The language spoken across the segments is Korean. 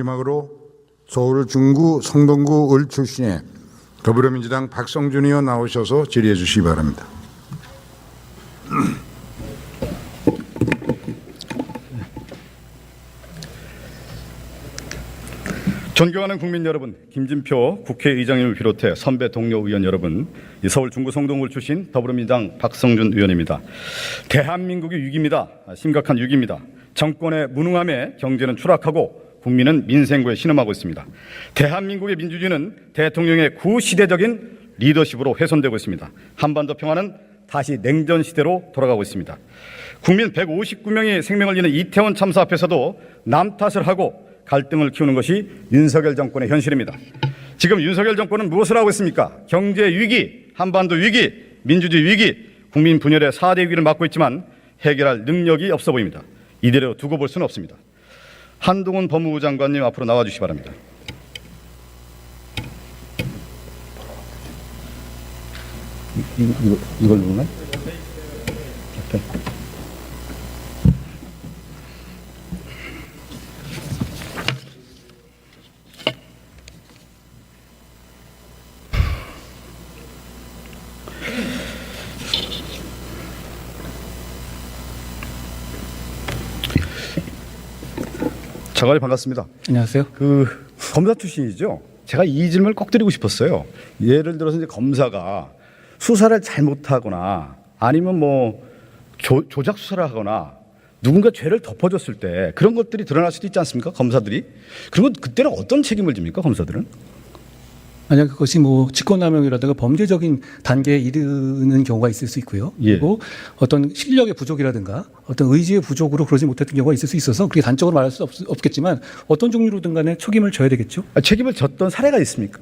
마지막으로 서울 중구 성동구 을 출신의 더불어민주당 박성준 의원 나오셔서 질의해 주시기 바랍니다. 존경하는 국민 여러분, 김진표 국회의장님을 비롯해 선배 동료 의원 여러분, 서울 중구 성동구 출신 더불어민주당 박성준 의원입니다. 대한민국이 위기입니다. 심각한 위기입니다. 정권의 무능함에 경제는 추락하고 국민은 민생고에 신음하고 있습니다. 대한민국의 민주주의는 대통령의 구시대적인 리더십으로 훼손되고 있습니다. 한반도 평화는 다시 냉전 시대로 돌아가고 있습니다. 국민 159명이 생명을 잃는 이태원 참사 앞에서도 남 탓을 하고 갈등을 키우는 것이 윤석열 정권의 현실입니다. 지금 윤석열 정권은 무엇을 하고 있습니까? 경제 위기, 한반도 위기, 민주주의 위기, 국민 분열의 4대 위기를 맡고 있지만 해결할 능력이 없어 보입니다. 이대로 두고 볼 수는 없습니다. 한동훈 법무부 장관님 앞으로 나와주시기 바랍니다. 이걸 누르나? 네. 장관님 반갑습니다. 안녕하세요. 검사 출신이죠. 제가 이 질문을 꼭 드리고 싶었어요. 예를 들어서 이제 검사가 수사를 잘못하거나 아니면 뭐 조작 수사를 하거나 누군가 죄를 덮어줬을 때 그런 것들이 드러날 수도 있지 않습니까? 검사들이. 그러면 그때는 어떤 책임을 집니까? 검사들은? 만약 그것이 뭐 직권남용이라든가 범죄적인 단계에 이르는 경우가 있을 수 있고요. 예. 그리고 어떤 실력의 부족이라든가 어떤 의지의 부족으로 그러지 못했던 경우가 있을 수 있어서 그게 단적으로 말할 수 없겠지만 어떤 종류로든 간에 책임을 져야 되겠죠. 책임을 졌던 사례가 있습니까?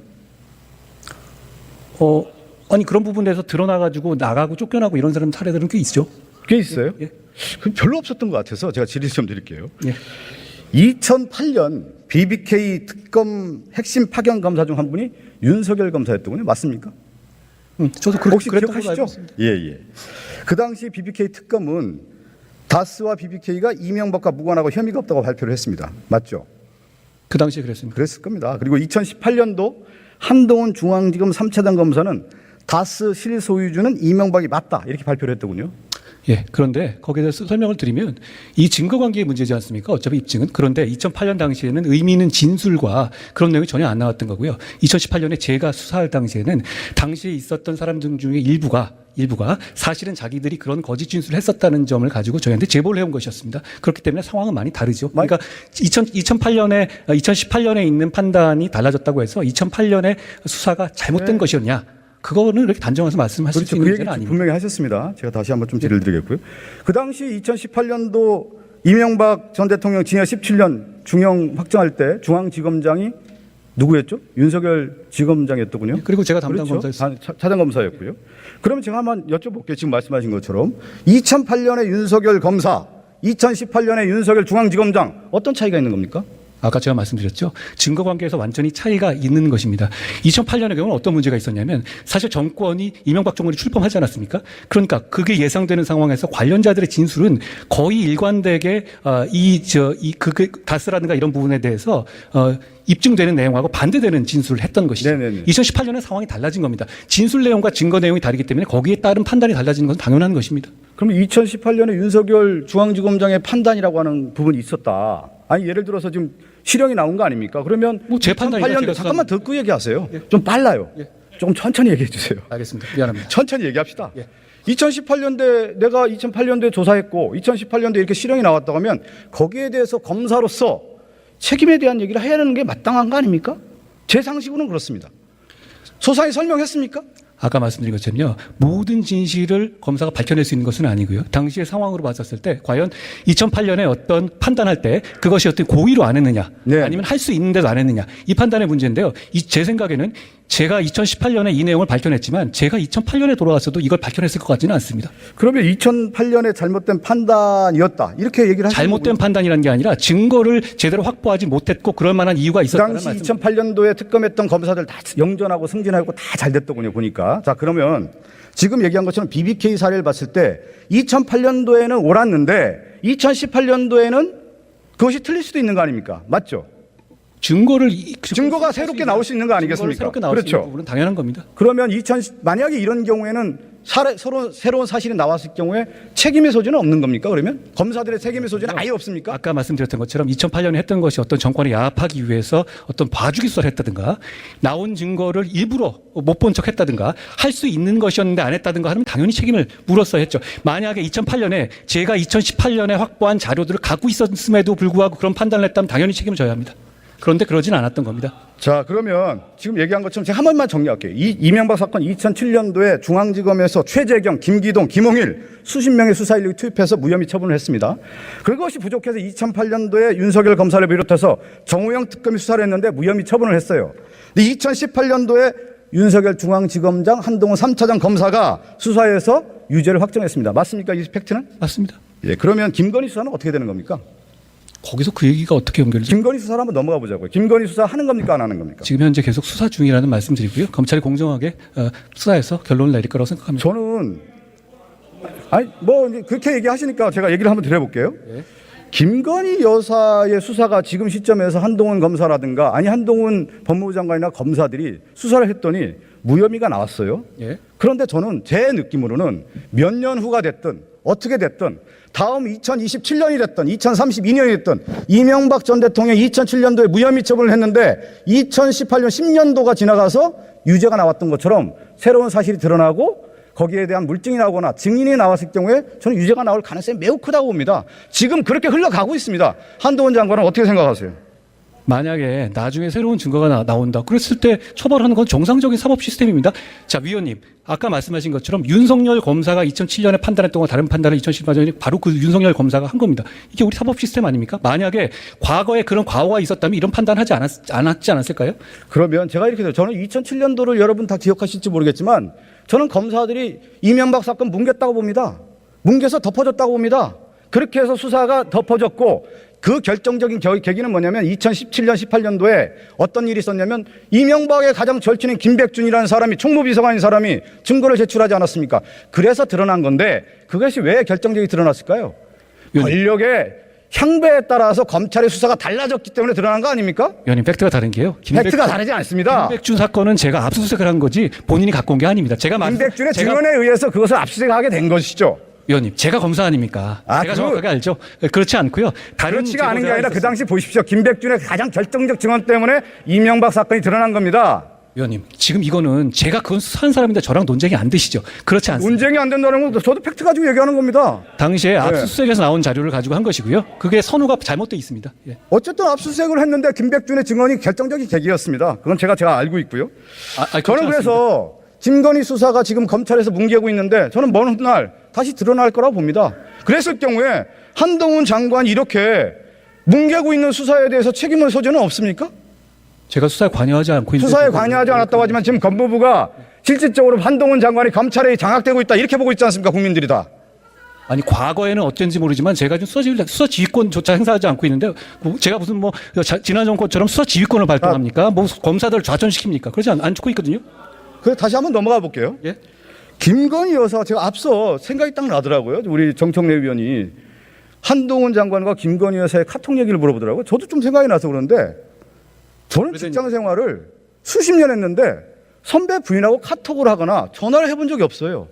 아니 그런 부분에서 드러나가지고 나가고 쫓겨나고 이런 사람 사례들은 꽤 있죠. 꽤 있어요? 예. 별로 없었던 것 같아서 제가 질의 좀 드릴게요. 예. 2008년 BBK 특검 핵심 파견 검사 중 한 분이 윤석열 검사였더군요. 맞습니까? 저도 혹시 그랬던 걸로 알고 기억하시죠? 있습니다. 예. 그 당시 BBK 특검은 다스와 BBK가 이명박과 무관하고 혐의가 없다고 발표를 했습니다. 맞죠? 그 당시에 그랬습니다. 그랬을 겁니다. 그리고 2018년도 한동훈 중앙지검 3차장 검사는 다스 실소유주는 이명박이 맞다 이렇게 발표를 했더군요. 예, 그런데 거기에 대해서 설명을 드리면 이 증거관계의 문제지 않습니까? 어차피 입증은. 그런데 2008년 당시에는 의미 있는 진술과 그런 내용이 전혀 안 나왔던 거고요. 2018년에 제가 수사할 당시에는 당시에 있었던 사람들 중에 일부가 사실은 자기들이 그런 거짓 진술을 했었다는 점을 가지고 저희한테 제보를 해온 것이었습니다. 그렇기 때문에 상황은 많이 다르죠. 그러니까 2018년에 있는 판단이 달라졌다고 해서 2008년에 수사가 잘못된 것이었냐? 그거는 이렇게 단정해서 말씀하실 수 있는 그 문제는 얘기 아닙니다. 분명히 하셨습니다. 제가 다시 한번 좀 질의를 드리겠고요. 그 당시 2018년도 이명박 전 대통령 징역 17년 중형 확정할 때 중앙지검장이 누구였죠? 윤석열 지검장이었더군요. 그리고 제가 담당 그렇죠? 검사였습니다. 차장 검사였고요. 그러면 제가 한번 여쭤볼게요. 지금 말씀하신 것처럼 2008년에 윤석열 검사, 2018년에 윤석열 중앙지검장 어떤 차이가 있는 겁니까? 아까 제가 말씀드렸죠. 증거관계에서 완전히 차이가 있는 것입니다. 2008년의 경우는 어떤 문제가 있었냐면 사실 정권이 이명박 정권이 출범하지 않았습니까? 그러니까 그게 예상되는 상황에서 관련자들의 진술은 거의 일관되게 다스라든가 이런 부분에 대해서 입증되는 내용하고 반대되는 진술을 했던 것이죠. 네네네. 2018년에 상황이 달라진 겁니다. 진술 내용과 증거 내용이 다르기 때문에 거기에 따른 판단이 달라지는 것은 당연한 것입니다. 그럼 2018년에 윤석열 중앙지검장의 판단이라고 하는 부분이 있었다. 아니 예를 들어서 지금 실형이 나온 거 아닙니까? 그러면 뭐 제 판단이죠. 2008년도 잠깐만 듣고 얘기하세요. 예. 좀 빨라요. 예. 좀 천천히 얘기해 주세요. 알겠습니다. 미안합니다. 천천히 얘기합시다. 예. 2018년도에 내가 2008년도에 조사했고 2018년도에 이렇게 실형이 나왔다고 하면 거기에 대해서 검사로서 책임에 대한 얘기를 해야 하는 게 마땅한 거 아닙니까? 제 상식으로는 그렇습니다. 소상히 설명했습니까? 아까 말씀드린 것처럼요. 모든 진실을 검사가 밝혀낼 수 있는 것은 아니고요. 당시의 상황으로 봤었을 때 과연 2008년에 어떤 판단할 때 그것이 어떤 고의로 안 했느냐 네. 아니면 할 수 있는데도 안 했느냐 이 판단의 문제인데요. 제 생각에는 제가 2018년에 이 내용을 밝혀냈지만 제가 2008년에 돌아갔어도 이걸 밝혀냈을 것 같지는 않습니다. 그러면 2008년에 잘못된 판단이었다. 이렇게 얘기를 하시는 잘못된 판단이라는 게 아니라 증거를 제대로 확보하지 못했고 그럴 만한 이유가 그 있었다는 당시 말씀. 2008년도에 특검했던 검사들 다 영전하고 승진하고 다 잘 됐더군요. 보니까. 자 그러면 지금 얘기한 것처럼 BBK 사례를 봤을 때 2008년도에는 옳았는데 2018년도에는 그것이 틀릴 수도 있는 거 아닙니까? 맞죠? 증거가 새롭게 나올 수 있는 거 아니겠습니까? 새롭게 나올 수 그렇죠. 있는 부분은 당연한 겁니다. 그러면 만약에 이런 경우에는 새로운 사실이 나왔을 경우에 책임의 소지는 없는 겁니까? 그러면 검사들의 책임의 소지는 아예 없습니까? 아까 말씀드렸던 것처럼 2008년에 했던 것이 어떤 정권을 야합하기 위해서 어떤 봐주기 수사를 했다든가 나온 증거를 일부러 못 본 척 했다든가 할 수 있는 것이었는데 안 했다든가 하면 당연히 책임을 물었어야 했죠. 만약에 2008년에 제가 2018년에 확보한 자료들을 갖고 있었음에도 불구하고 그런 판단을 했다면 당연히 책임을 져야 합니다. 그런데 그러진 않았던 겁니다. 자, 그러면 지금 얘기한 것처럼 제가 한 번만 정리할게요. 이명박 사건 2007년도에 중앙지검에서 최재경, 김기동, 김홍일 수십 명의 수사 인력을 투입해서 무혐의 처분을 했습니다. 그것이 부족해서 2008년도에 윤석열 검사를 비롯해서 정우영 특검이 수사를 했는데 무혐의 처분을 했어요. 근데 2018년도에 윤석열 중앙지검장, 한동훈 3차장 검사가 수사해서 유죄를 확정했습니다. 맞습니까? 이 팩트는? 맞습니다. 예, 그러면 김건희 수사는 어떻게 되는 겁니까? 거기서 그 얘기가 어떻게 연결되죠? 김건희 수사를 한번 넘어가 보자고요. 김건희 수사 하는 겁니까? 안 하는 겁니까? 지금 현재 계속 수사 중이라는 말씀드리고요. 검찰이 공정하게 수사해서 결론을 내릴 거라고 생각합니다. 저는 뭐 그렇게 얘기하시니까 제가 얘기를 한번 드려볼게요. 네. 김건희 여사의 수사가 지금 시점에서 한동훈 검사라든가 한동훈 법무부 장관이나 검사들이 수사를 했더니 무혐의가 나왔어요. 예. 그런데 저는 제 느낌으로는 몇 년 후가 됐든 어떻게 됐든 다음 2027년이 됐든 2032년이 됐든 이명박 전 대통령이 2007년도에 무혐의 처분을 했는데 2018년 10년도가 지나가서 유죄가 나왔던 것처럼 새로운 사실이 드러나고 거기에 대한 물증이 나오거나 증인이 나왔을 경우에 저는 유죄가 나올 가능성이 매우 크다고 봅니다. 지금 그렇게 흘러가고 있습니다. 한동훈 장관은 어떻게 생각하세요? 만약에 나중에 새로운 증거가 나온다. 그랬을 때 처벌하는 건 정상적인 사법 시스템입니다. 자, 위원님. 아까 말씀하신 것처럼 윤석열 검사가 2007년에 판단했던 거 다른 판단을 2018년에 바로 그 윤석열 검사가 한 겁니다. 이게 우리 사법 시스템 아닙니까? 만약에 과거에 그런 과오가 있었다면 이런 판단하지 않았지 않았을까요? 그러면 제가 이렇게 돼요. 저는 2007년도를 여러분 다 기억하실지 모르겠지만 저는 검사들이 이명박 사건 뭉갰다고 봅니다. 뭉개서 덮어줬다고 봅니다. 그렇게 해서 수사가 덮어졌고 그 결정적인 계기는 뭐냐면 2017년 18년도에 어떤 일이 있었냐면 이명박의 가장 절친인 김백준이라는 사람이 총무비서관인 사람이 증거를 제출하지 않았습니까? 그래서 드러난 건데 그것이 왜 결정적이 드러났을까요? 권력의 향배에 따라서 검찰의 수사가 달라졌기 때문에 드러난 거 아닙니까? 위원님, 팩트가 다른 게요. 팩트가 다르지 않습니다. 김백준 사건은 제가 압수수색을 한 거지 본인이 갖고 온 게 아닙니다. 김백준의 증언에 의해서 그것을 압수수색하게 된 것이죠. 위원님, 제가 검사 아닙니까? 제가 정확하게 알죠. 그렇지 않고요. 그렇지가 않은 게 아니라 그 당시 보십시오. 김백준의 가장 결정적 증언 때문에 이명박 사건이 드러난 겁니다. 위원님, 지금 이거는 제가 그건 수사한 사람인데 저랑 논쟁이 안 되시죠. 그렇지 않습니다. 논쟁이 안 된다는 건 저도 팩트 가지고 얘기하는 겁니다. 당시에 압수수색에서 나온 자료를 가지고 한 것이고요. 그게 선호가 잘못돼 있습니다. 예. 어쨌든 압수수색을 했는데 김백준의 증언이 결정적인 계기였습니다. 그건 제가 알고 있고요. 저는 그래서 김건희 수사가 지금 검찰에서 뭉개고 있는데 저는 먼 훗날 다시 드러날 거라고 봅니다. 그랬을 경우에 한동훈 장관이 이렇게 뭉개고 있는 수사에 대해서 책임을 소지는 없습니까? 제가 수사에 관여하지 않고 있는데 수사에 관여하지 않았다고 하지만 지금 법무부가 실질적으로 한동훈 장관이 검찰에 장악되고 있다 이렇게 보고 있지 않습니까? 국민들이 다. 아니 과거에는 어땠는지 모르지만 제가 지금 수사 지휘권조차 행사하지 않고 있는데 제가 무슨 지난 정권처럼 수사 지휘권을 발동합니까? 검사들을 좌천시킵니까? 그러지 않고 있거든요. 그래서 다시 한번 넘어가 볼게요. 예? 김건희 여사 제가 앞서 생각이 딱 나더라고요. 우리 정청래 위원이 한동훈 장관과 김건희 여사의 카톡 얘기를 물어보더라고요. 저도 좀 생각이 나서 그런데 저는 직장 생활을 수십 년 했는데 선배 부인하고 카톡을 하거나 전화를 해본 적이 없어요.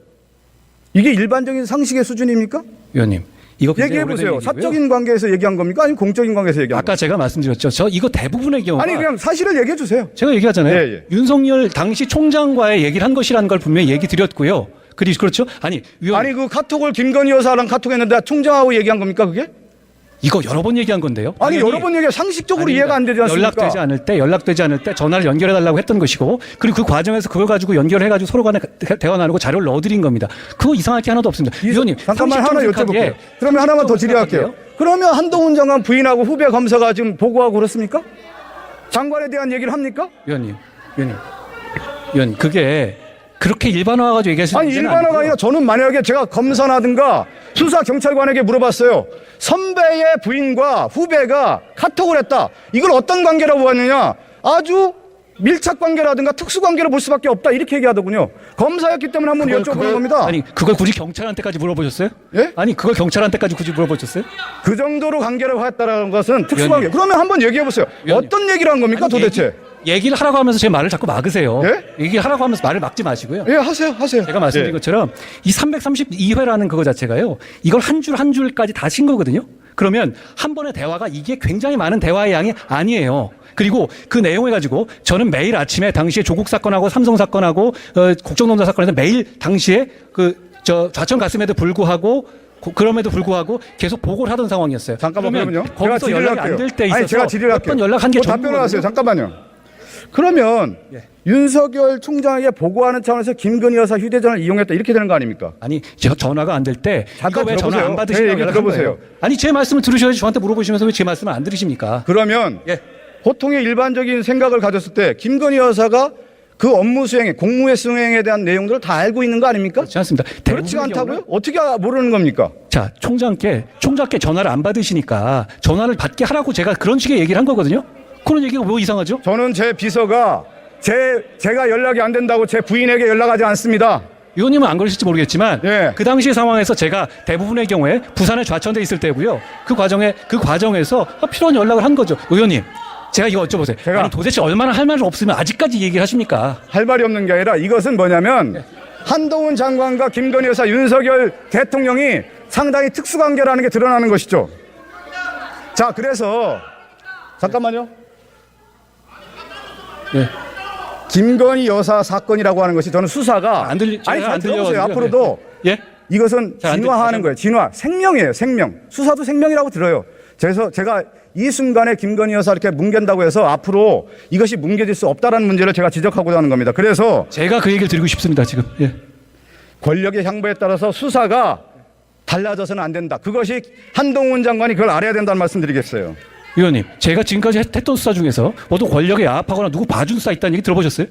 이게 일반적인 상식의 수준입니까? 위원님, 이거 얘기해 보세요. 사적인 관계에서 얘기한 겁니까? 아니면 공적인 관계에서 얘기한 겁니까? 아까 제가 말씀드렸죠. 저 이거 대부분의 경우가 아니 그냥 사실을 얘기해 주세요. 제가 얘기하잖아요. 예. 윤석열 당시 총장과의 얘기를 한 것이라는 걸 분명히 얘기 드렸고요. 그렇죠? 아니 그 카톡을 김건희 여사랑 카톡했는데 총장하고 얘기한 겁니까 그게? 이거 여러 번 얘기한 건데요. 아니 여러 번 얘기해 상식적으로 이해가 안 되지 않습니까? 연락되지 않을 때 전화를 연결해 달라고 했던 것이고 그리고 그 과정에서 그걸 가지고 연결해 가지고 서로 간에 대화 나누고 자료를 넣어드린 겁니다. 그거 이상할 게 하나도 없습니다. 위원님 잠깐만 하나 여쭤볼게요. 그러면 하나만 더 질의할게요. 그러면 한동훈 장관 부인하고 후배 검사가 지금 보고하고 그렇습니까? 장관에 대한 얘기를 합니까? 위원님 그게 그렇게 일반화가지고 얘기하시는 아니 일반화가 아니라 저는 만약에 제가 검사라든가 수사 경찰관에게 물어봤어요. 선배의 부인과 후배가 카톡을 했다. 이걸 어떤 관계라고 봤느냐? 아주 밀착 관계라든가 특수 관계를 볼 수밖에 없다 이렇게 얘기하더군요. 검사였기 때문에 한번 여쭤보는 겁니다. 아니 그걸 굳이 경찰한테까지 물어보셨어요? 예? 아니 그걸 경찰한테까지 굳이 물어보셨어요? 그 정도로 관계를 했다라는 것은 특수 관계. 그러면 한번 얘기해 보세요. 위원님. 어떤 얘기를 한 겁니까 아니, 도대체? 얘기를 하라고 하면서 제 말을 자꾸 막으세요. 예? 얘기를 하라고 하면서 말을 막지 마시고요. 예, 하세요. 제가 말씀드린 것처럼 이 332회라는 그거 자체가요. 이걸 한 줄 한 줄까지 다 친 거거든요. 그러면 한 번의 대화가 이게 굉장히 많은 대화의 양이 아니에요. 그리고 그 내용을 가지고 저는 매일 아침에 당시에 조국 사건하고 삼성 사건하고 국정농단 사건에서 매일 당시에 좌천 갔음에도 불구하고 그럼에도 불구하고 계속 보고를 하던 상황이었어요. 잠깐만 그러면요. 거기서 연락이 안 될 때 있어서 아니, 제가 질의를 할게요. 몇 번 연락한 게 답변을 하세요. 잠깐만요. 그러면 예. 윤석열 총장에게 보고하는 차원에서 김건희 여사 휴대전화를 이용했다 이렇게 되는 거 아닙니까? 아니 제가 전화가 안 될 때 잠깐 이거 왜 전화 들어보세요. 안 받으시냐고 얘기 연락한 들어보세요. 거예요. 아니 제 말씀을 들으셔야지 저한테 물어보시면서 왜 제 말씀을 안 들으십니까? 그러면 예. 보통의 일반적인 생각을 가졌을 때 김건희 여사가 그 업무 수행에 공무의 수행에 대한 내용들을 다 알고 있는 거 아닙니까? 그렇지 않습니다. 그렇지가 대부분의 않다고요? 경우는 어떻게 모르는 겁니까? 자, 총장께 전화를 안 받으시니까 전화를 받게 하라고 제가 그런 식의 얘기를 한 거거든요. 그런 얘기가 뭐 이상하죠? 저는 제 비서가 제가 연락이 안 된다고 제 부인에게 연락하지 않습니다. 의원님은 안 그러실지 모르겠지만 예. 그 당시 상황에서 제가 대부분의 경우에 부산에 좌천돼 있을 때고요. 그 과정에서 필요한 연락을 한 거죠. 의원님, 제가 이거 여쭤보세요. 아니 도대체 얼마나 할 말이 없으면 아직까지 얘기를 하십니까? 할 말이 없는 게 아니라 이것은 뭐냐면 한동훈 장관과 김건희 여사 윤석열 대통령이 상당히 특수관계라는 게 드러나는 것이죠. 자, 그래서 잠깐만요. 예. 김건희 여사 사건이라고 하는 것이 저는 수사가 안 들리- 아니 제가 안 들어보세요. 들려가지고요. 앞으로도 예? 이것은 잘안 진화하는 들리- 거예요. 진화. 생명이에요. 생명. 수사도 생명이라고 들어요. 그래서 제가 이 순간에 김건희 여사 이렇게 뭉갠다고 해서 앞으로 이것이 뭉개질 수 없다라는 문제를 제가 지적하고자 하는 겁니다. 그래서 제가 그 얘기를 드리고 싶습니다. 지금. 예. 권력의 향보에 따라서 수사가 달라져서는 안 된다. 그것이 한동훈 장관이 그걸 알아야 된다는 말씀드리겠어요. 의원님, 제가 지금까지 했던 수사 중에서 모두 권력에 야합하거나 누구 봐준 수사 있다는 얘기 들어보셨어요?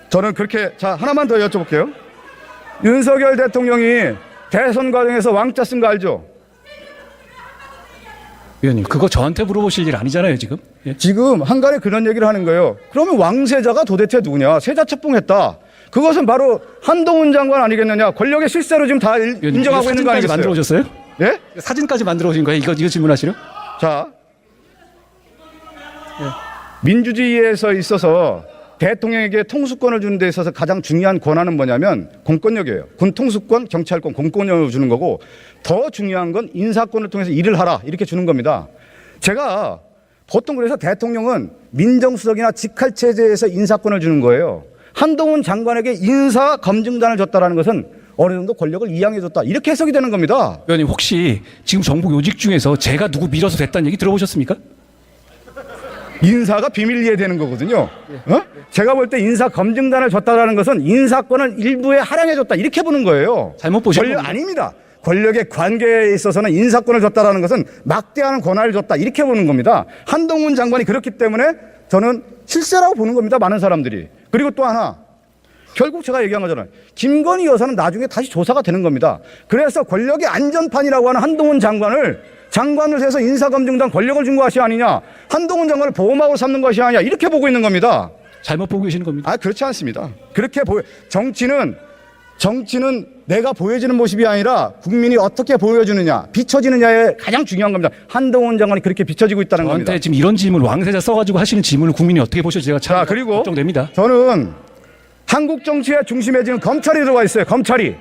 저는 그렇게 자 하나만 더 여쭤볼게요. 윤석열 대통령이 대선 과정에서 왕자 쓴 거 알죠? 의원님, 그거 저한테 물어보실 일 아니잖아요, 지금. 예. 지금 한간에 그런 얘기를 하는 거예요. 그러면 왕세자가 도대체 누구냐? 세자책봉했다. 그것은 바로 한동훈 장관 아니겠느냐? 권력의 실세로 지금 다 의원님, 인정하고 이거 있는 거 사진까지 아니겠어요? 만들어 오셨어요? 예? 사진까지 만들어 오신 거예요? 이거 질문하시려? 자, 민주주의에서 있어서 대통령에게 통수권을 주는 데 있어서 가장 중요한 권한은 뭐냐면 공권력이에요. 군 통수권, 경찰권, 공권력을 주는 거고 더 중요한 건 인사권을 통해서 일을 하라 이렇게 주는 겁니다. 제가 보통 그래서 대통령은 민정수석이나 직할체제에서 인사권을 주는 거예요. 한동훈 장관에게 인사 검증단을 줬다라는 것은 어느 정도 권력을 이양해 줬다 이렇게 해석이 되는 겁니다. 의원님, 혹시 지금 정부 요직 중에서 제가 누구 밀어서 됐다는 얘기 들어보셨습니까? 인사가 비밀 이해되는 거거든요. 제가 볼 때 인사 검증단을 줬다라는 것은 인사권을 일부에 할양해 줬다 이렇게 보는 거예요. 잘못 보신 권력 겁니다. 아닙니다. 권력의 관계에 있어서는 인사권을 줬다라는 것은 막대한 권한을 줬다 이렇게 보는 겁니다. 한동훈 장관이 그렇기 때문에 저는 실세라고 보는 겁니다. 많은 사람들이. 그리고 또 하나 결국 제가 얘기한 거잖아요. 김건희 여사는 나중에 다시 조사가 되는 겁니다. 그래서 권력의 안전판이라고 하는 한동훈 장관을 해서 인사검증단 권력을 준 것이 아니냐, 한동훈 장관을 보호막으로 삼는 것이 아니냐 이렇게 보고 있는 겁니다. 잘못 보고 계시는 겁니다. 그렇지 않습니다. 그렇게 정치는 내가 보여지는 모습이 아니라 국민이 어떻게 보여주느냐, 비춰지느냐에 가장 중요한 겁니다. 한동훈 장관이 그렇게 비춰지고 있다는 겁니다. 저한테 지금 이런 질문 왕세자 써가지고 하시는 질문을 국민이 어떻게 보셔도 제가 참 그리고 걱정됩니다. 저는 한국 정치의 중심에 지금 검찰이 들어와 있어요. 검찰이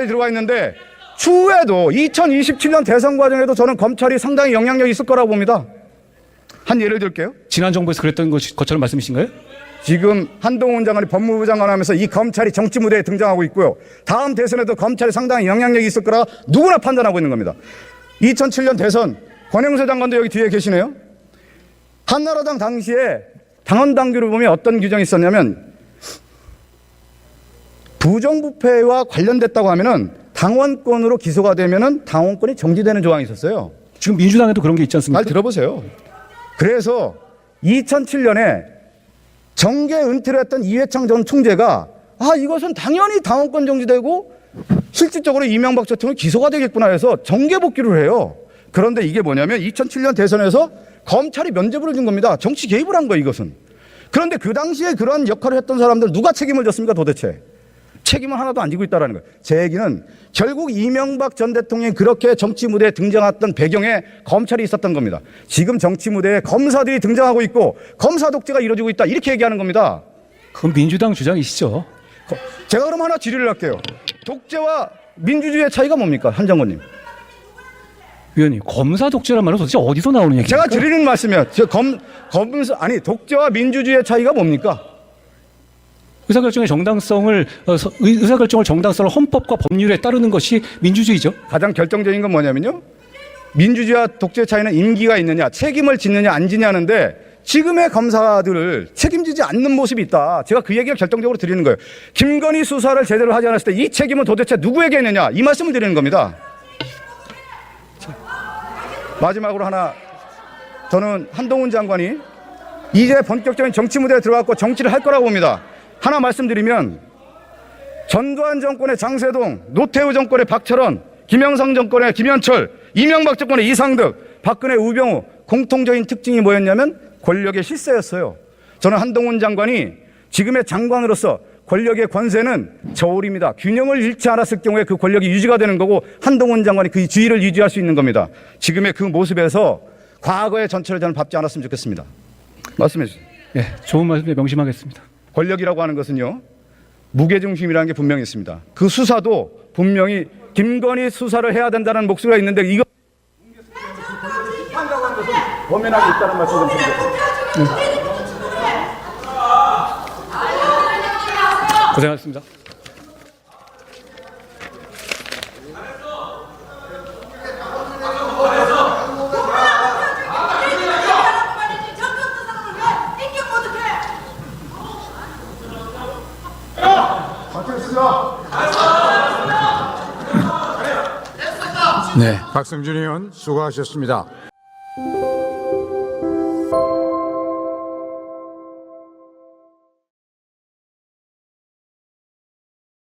들어와 있는데 추후에도 2027년 대선 과정에도 저는 검찰이 상당히 영향력이 있을 거라고 봅니다. 한 예를 들게요. 지난 정부에서 그랬던 것처럼 말씀이신가요? 지금 한동훈 장관이 법무부 장관 하면서 이 검찰이 정치 무대에 등장하고 있고요. 다음 대선에도 검찰이 상당히 영향력이 있을 거라 누구나 판단하고 있는 겁니다. 2007년 대선 권영세 장관도 여기 뒤에 계시네요. 한나라당 당시에 당원 당규를 보면 어떤 규정이 있었냐면 부정부패와 관련됐다고 하면은 당원권으로 기소가 되면은 당원권이 정지되는 조항이 있었어요. 지금 민주당에도 그런 게 있지 않습니까? 말 들어보세요. 그래서 2007년에 정계 은퇴를 했던 이회창 전 총재가 이것은 당연히 당원권 정지되고 실질적으로 이명박 대통령이 기소가 되겠구나 해서 정계 복귀를 해요. 그런데 이게 뭐냐면 2007년 대선에서 검찰이 면죄부를 준 겁니다. 정치 개입을 한 거예요, 이것은. 그런데 그 당시에 그런 역할을 했던 사람들 누가 책임을 졌습니까 도대체? 책임을 하나도 안 지고 있다는 거예요. 제 얘기는 결국 이명박 전 대통령이 그렇게 정치 무대에 등장했던 배경에 검찰이 있었던 겁니다. 지금 정치 무대에 검사들이 등장하고 있고 검사 독재가 이루어지고 있다 이렇게 얘기하는 겁니다. 그건 민주당 주장이시죠. 제가 그럼 하나 질의를 할게요. 독재와 민주주의의 차이가 뭡니까? 한정건님. 위원님, 검사 독재란 말은 도대체 어디서 나오는 얘기입니까? 제가 드리는 말씀이에요. 아니 독재와 민주주의의 차이가 뭡니까? 의사결정의 정당성을 의사결정을 정당성을 헌법과 법률에 따르는 것이 민주주의죠. 가장 결정적인 건 뭐냐면요. 민주주의와 독재의 차이는 임기가 있느냐, 책임을 짓느냐 안 지냐는데 지금의 검사들을 책임지지 않는 모습이 있다. 제가 그 얘기를 결정적으로 드리는 거예요. 김건희 수사를 제대로 하지 않았을 때 이 책임은 도대체 누구에게 있느냐 이 말씀을 드리는 겁니다. 마지막으로 하나, 저는 한동훈 장관이 이제 본격적인 정치 무대에 들어갔고 정치를 할 거라고 봅니다. 하나 말씀드리면 전두환 정권의 장세동, 노태우 정권의 박철원, 김영삼 정권의 김현철, 이명박 정권의 이상득, 박근혜 우병우 공통적인 특징이 뭐였냐면 권력의 실세였어요. 저는 한동훈 장관이 지금의 장관으로서 권력의 권세는 저울입니다. 균형을 잃지 않았을 경우에 그 권력이 유지가 되는 거고 한동훈 장관이 그 지위를 유지할 수 있는 겁니다. 지금의 그 모습에서 과거의 전철을 저는 밟지 않았으면 좋겠습니다. 말씀해 주세요. 네, 좋은 말씀에 명심하겠습니다. 권력이라고 하는 것은요, 무게중심이라는 게 분명히 있습니다. 그 수사도 분명히 김건희 수사를 해야 된다는 목소리가 있는데 이거 범인하고 있다는 말씀 좀 드리겠습니다. 고생하셨습니다. 네, 박성준 의원 수고하셨습니다.